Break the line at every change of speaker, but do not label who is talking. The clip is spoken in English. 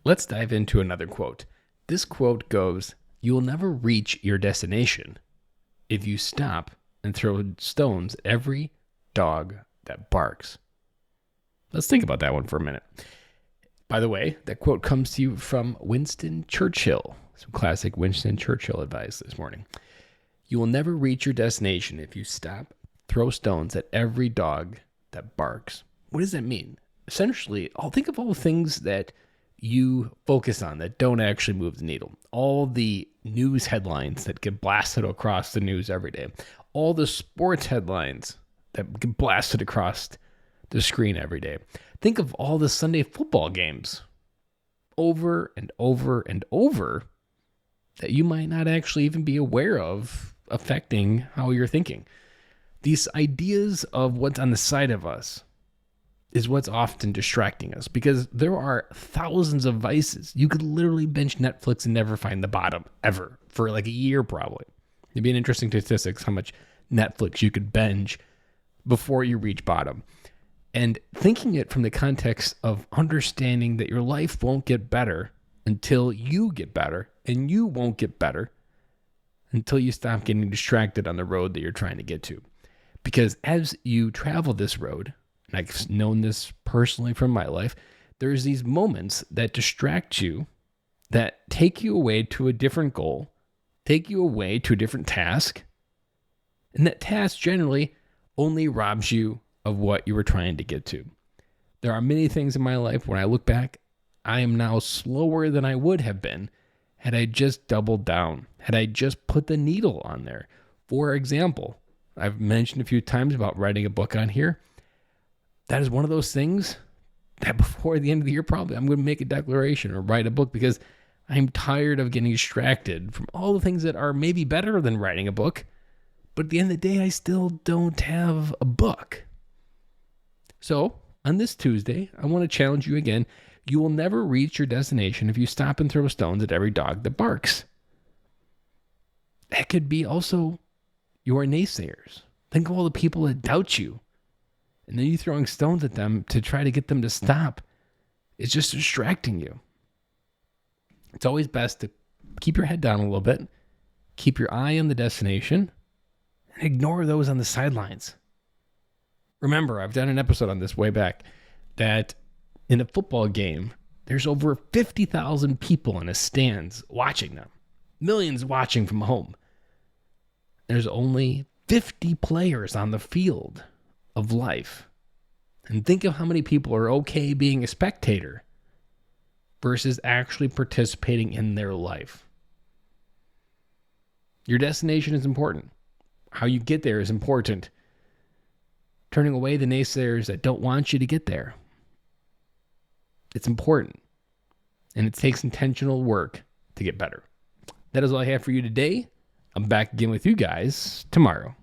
Let's dive into another quote. This quote goes, "You will never reach your destination if you stop and throw stones at every dog that barks." Let's think about that one for a minute. By the way, that quote comes to you from Winston Churchill. Some classic Winston Churchill advice this morning. You will never reach your destination if you stop, throw stones at every dog that barks. What does that mean? Essentially, I'll think of all the things that you focus on that don't actually move the needle. All the news headlines that get blasted across the news every day. All the sports headlines that get blasted across the screen every day. Think of all the Sunday football games over and over and over that you might not actually even be aware of affecting how you're thinking. These ideas of what's on the side of us is what's often distracting us, because there are thousands of vices. You could literally binge Netflix and never find the bottom, ever, for like a year probably. It'd be an interesting statistics how much Netflix you could binge before you reach bottom. And thinking it from the context of understanding that your life won't get better until you get better, and you won't get better until you stop getting distracted on the road that you're trying to get to. Because as you travel this road, and I've known this personally from my life, there's these moments that distract you, that take you away to a different goal, take you away to a different task, and that task generally only robs you of what you were trying to get to. There are many things in my life when I look back, I am now slower than I would have been had I just doubled down, had I just put the needle on there. For example, I've mentioned a few times about writing a book on here. That is one of those things that before the end of the year, probably I'm going to make a declaration or write a book, because I'm tired of getting distracted from all the things that are maybe better than writing a book. But at the end of the day, I still don't have a book. So on this Tuesday, I want to challenge you again. You will never reach your destination if you stop and throw stones at every dog that barks. That could be also your naysayers. Think of all the people that doubt you. And then you throwing stones at them to try to get them to stop. It's just distracting you. It's always best to keep your head down a little bit, keep your eye on the destination, and ignore those on the sidelines. Remember, I've done an episode on this way back, that in a football game, there's over 50,000 people in the stands watching them. Millions watching from home. There's only 50 players on the field of life. And think of how many people are okay being a spectator versus actually participating in their life. Your destination is important. How you get there is important. Turning away the naysayers that don't want you to get there. It's important. And it takes intentional work to get better. That is all I have for you today. I'm back again with you guys tomorrow.